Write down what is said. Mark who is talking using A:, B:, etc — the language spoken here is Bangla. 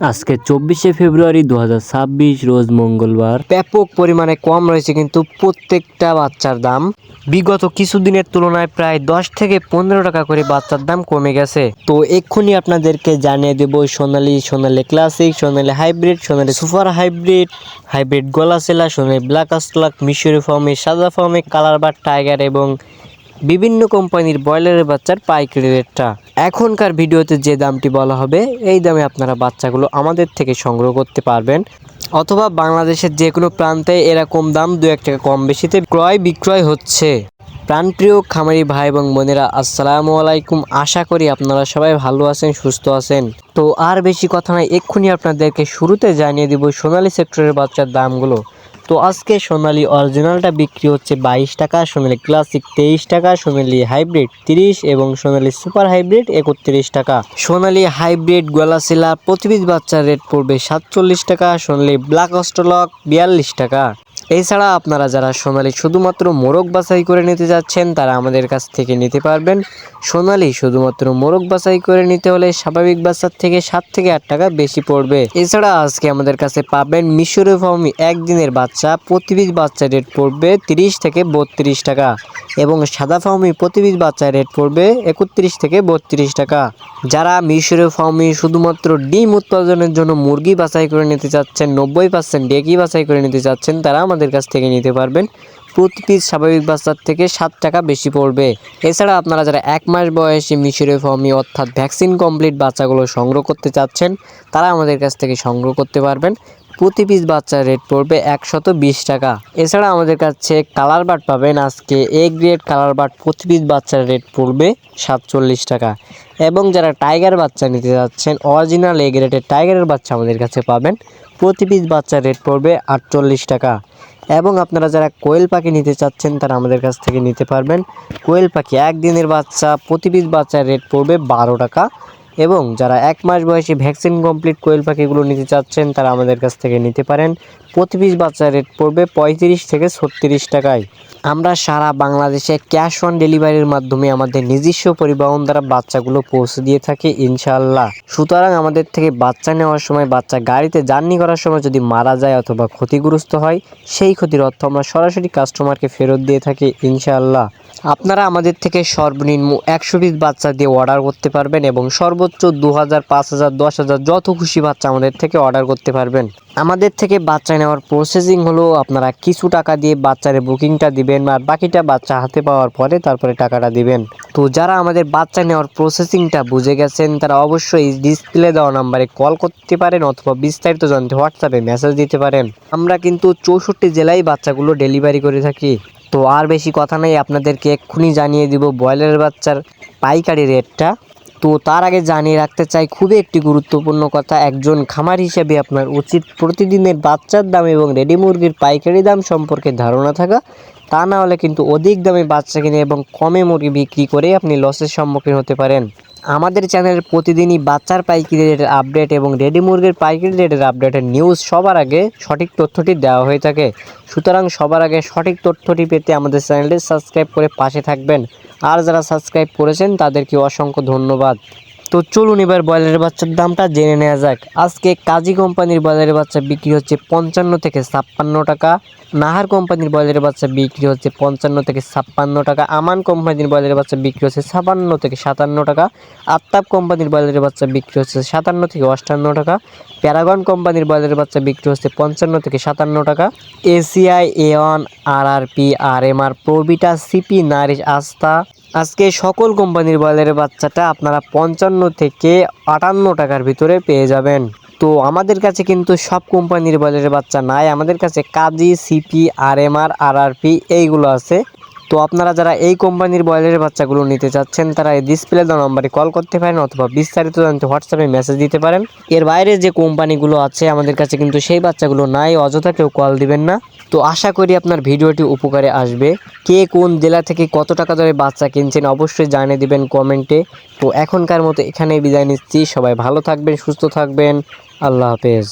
A: আজকে 24শে ফেব্রুয়ারি 2026 রোজ মঙ্গলবার। ব্যাপক পরিমাণে কম রয়েছে কিন্তু প্রত্যেকটা বাচ্চার দাম। বিগত কিছুদিনের তুলনায় প্রায় 10 থেকে 15 টাকা করে বাচ্চার দাম কমে গেছে। তো এক্ষুনি আপনাদেরকে জানিয়ে দেব সোনালী ক্লাসিক, সোনালী হাইব্রিড, সোনালী সুপার হাইব্রিড, হাইব্রিড গলাসেলা, সোনালী ব্ল্যাক আস্টলাক, মিশরি ফার্মে, সাদা ফার্মে, কালার বার টাইগার এবং বিভিন্ন কোম্পানির ব্রয়লারের বাচ্চার পাইকারি রেটটা। এখনকার ভিডিওতে যে দামটি বলা হবে এই দামে আপনারা বাচ্চাগুলো আমাদের থেকে সংগ্রহ করতে পারবেন, অথবা বাংলাদেশের যে কোনো প্রান্তে এরকম দাম 2-1 টাকা কম বেশিতে ক্রয় বিক্রয় হচ্ছে। প্রাণপ্রিয় খামারি ভাই এবং বোনেরা, আসসালামু আলাইকুম। আশা করি আপনারা সবাই ভালো আছেন, সুস্থ আছেন। তো আর বেশি কথা নয়, এক্ষুনি আপনাদেরকে শুরুতে জানিয়ে দিব সোনালী সেক্টরের বাচ্চার দামগুলো। তো আজকে সোনালী অরিজিনালটা বিক্রি হচ্ছে 22 টাকা, সোনালী ক্লাসিক 23 টাকা, সোনালী হাইব্রিড 30 এবং সোনালী সুপার হাইব্রিড 31 টাকা। সোনালী হাইব্রিড গলাসেলা প্রতি পিস বাচ্চার রেট পড়বে 47 টাকা, সোনালী ব্ল্যাক অস্ট্রলক 42 টাকা। এছাড়া আপনারা যারা সোনালী শুধুমাত্র মোরগ বাছাই করে নিতে যাচ্ছেন তারা আমাদের কাছ থেকে নিতে পারবেন। সোনালী শুধুমাত্র মোরগ বাছাই করে নিতে হলে স্বাভাবিক বাচ্চার থেকে 7 থেকে 8 টাকা বেশি পড়বে। এছাড়া আজকে আমাদের কাছে পাবেন মিশরি ফার্মি একদিনের বাচ্চা, প্রতি পিস বাচ্চার রেট পড়বে 30 থেকে 32 টাকা এবং সাদা ফার্মি প্রতি পিস বাচ্চার রেট পড়বে 31 থেকে 32 টাকা। যারা মিশরি ফার্মি শুধুমাত্র ডিম উৎপাদনের জন্য মুরগি বাছাই করে নিতে চাচ্ছেন, 90% ডেকি বাছাই করে নিতে চাচ্ছেন, তারা আমাদের কাছ থেকে নিতে পারবেন। প্রতি পিস স্বাভাবিক বাচ্চার থেকে 7 টাকা বেশি পড়বে। এছাড়া আপনারা যারা 1 মাস বয়সী মিশরি ফার্মি অর্থাৎ ভ্যাকসিন কমপ্লিট বাচ্চাগুলো সংগ্রহ করতে চাচ্ছেন তারা আমাদের কাছ থেকে সংগ্রহ করতে পারবেন। প্রতি পিস বাচ্চার রেট পড়বে 120 টাকা। এছাড়া আমাদের কাছে কালার বাট পাবেন। আজকে এ গ্রেড কালার বাট প্রতি পিস বাচ্চার রেট পড়বে 47 টাকা এবং যারা টাইগার বাচ্চা নিতে যাচ্ছেন অরিজিনাল এ গ্রেডের টাইগারের বাচ্চা আমাদের কাছে পাবেন। প্রতি পিস বাচ্চার রেট পড়বে 48 টাকা এবং আপনারা যারা কোয়েল পাখি নিতে চাচ্ছেন তারা আমাদের কাছ থেকে নিতে পারবেন। কোয়েল পাখি একদিনের বাচ্চা প্রতি পিস বাচ্চার রেট পড়বে 12 টাকা এবং যারা 1 মাস বয়সী ভ্যাকসিন কমপ্লিট কোয়েল পাখিগুলো নিতে চাচ্ছেন তারা আমাদের কাছ থেকে নিতে পারেন। প্রতি পিস বাচ্চার রেট পড়বে 35 থেকে 36 টাকায়। আমরা সারা বাংলাদেশে ক্যাশ অন ডেলিভারির মাধ্যমে আমাদের নিজস্ব পরিবহন দ্বারা বাচ্চাগুলো পৌঁছে দিয়ে থাকি ইনশাআল্লাহ। সুতরাং আমাদের থেকে বাচ্চা নেওয়ার সময়, বাচ্চা গাড়িতে জার্নি করার সময় যদি মারা যায় অথবা ক্ষতিগ্রস্ত হয়, সেই ক্ষতির অর্থ আমরা সরাসরি কাস্টমারকে ফেরত দিয়ে থাকি ইনশাআল্লাহ। আপনারা আমাদের থেকে সর্বনিম্ন 100 পিস বাচ্চা দিয়ে অর্ডার করতে পারবেন এবং সর্বোচ্চ 2000, 5000, 10,000 যত খুশি বাচ্চা আমাদের থেকে অর্ডার করতে পারবেন। আমাদের থেকে বাচ্চা নেওয়ার প্রসেসিং হলো আপনারা কিছু টাকা দিয়ে বাচ্চারে বুকিংটা দিবেন আর বাকিটা বাচ্চা হাতে পাওয়ার পরে তারপরে টাকাটা দিবেন। তো যারা আমাদের বাচ্চা নেওয়ার প্রসেসিংটা বুঝে গেছেন তারা অবশ্যই ডিসপ্লে দেওয়া নাম্বারে কল করতে পারেন অথবা বিস্তারিত জানতে হোয়াটসঅ্যাপে মেসেজ দিতে পারেন। আমরা কিন্তু 64 জেলায় বাচ্চাগুলো ডেলিভারি করে থাকি। তো আর বেশি কথা নেই, আপনাদেরকে এক্ষুনি জানিয়ে দিব ব্রয়লারের বাচ্চার পাইকারি রেটটা। তো তার আগে জানিয়ে রাখতে চাই খুবই একটি গুরুত্বপূর্ণ কথা, একজন খামার হিসেবে আপনার উচিত প্রতিদিনের বাচ্চার দাম এবং রেডি মুরগির পাইকারি দাম সম্পর্কে ধারণা থাকা। তা না হলে কিন্তু অধিক দামে বাচ্চা কিনে এবং কমে মুরগি বিক্রি করে আপনি লসের সম্মুখীন হতে পারেন। আমাদের চ্যানেলে প্রতিদিনই বাচ্চার পাইকারি রেটের আপডেট এবং রেডি মুরগির পাইকারি রেটের আপডেটের নিউজ সবার আগে সঠিক তথ্যটি দেওয়া হয়ে থাকে। সুতরাং সবার আগে সঠিক তথ্যটি পেতে আমাদের চ্যানেলটি সাবস্ক্রাইব করে পাশে থাকবেন। আর যারা সাবস্ক্রাইব করেছেন তাদেরকে অসংখ্য ধন্যবাদ। তো চলুন এবার ব্রয়লারের বাচ্চার দামটা জেনে নেওয়া যাক। আজকে কাজী কোম্পানির ব্রয়লারের বাচ্চা বিক্রি হচ্ছে 55 থেকে 56 টাকা, নাহার কোম্পানির ব্রয়লারের বাচ্চা বিক্রি হচ্ছে 55 থেকে 56 টাকা, আমান কোম্পানির ব্রয়লারের বাচ্চা বিক্রি হচ্ছে 56 থেকে 57 টাকা, আফতাব কোম্পানির ব্রয়লারের বাচ্চা বিক্রি হচ্ছে 57 থেকে 58 টাকা, প্যারাগন কোম্পানির ব্রয়লারের বাচ্চা বিক্রি হচ্ছে 55 থেকে 57 টাকা, এসিআই, এ1, আরআরপি, আরএমআর, প্রবিটা, সিপি, নারিশ, আস্থা, আজকে সকল কোম্পানির ব্রয়লারের বাচ্চাটা আপনারা 55 থেকে 58 টাকার ভিতরে পেয়ে যাবেন। তো আমাদের কাছে কিন্তু সব কোম্পানির ব্রয়লারের বাচ্চা নাই, আমাদের কাছে কাজী, সিপি, আরএমআর, আরআরপি এইগুলো আছে। তো আপনারা যারা এই কোম্পানির ব্রয়লারের বাচ্চাগুলো নিতে চাচ্ছেন তারা এই ডিসপ্লে দেওয়া নম্বরে কল করতে পারেন অথবা বিস্তারিত জানতে হোয়াটসঅ্যাপে মেসেজ দিতে পারেন। এর বাইরে যে কোম্পানিগুলো আছে আমাদের কাছে কিন্তু সেই বাচ্চাগুলো নাই, অযথা কেউ কল দিবেন না। তো আশা করি আপনার ভিডিওটি উপকারে আসবে। কে কোন জেলা থেকে কত টাকা ধরে বাচ্চা কিনছেন অবশ্যই জানিয়ে দিবেন কমেন্টে। তো এখনকার মতো এখানেই বিদায় নিচ্ছি। সবাই ভালো থাকবেন, সুস্থ থাকবেন। আল্লাহ হাফেজ।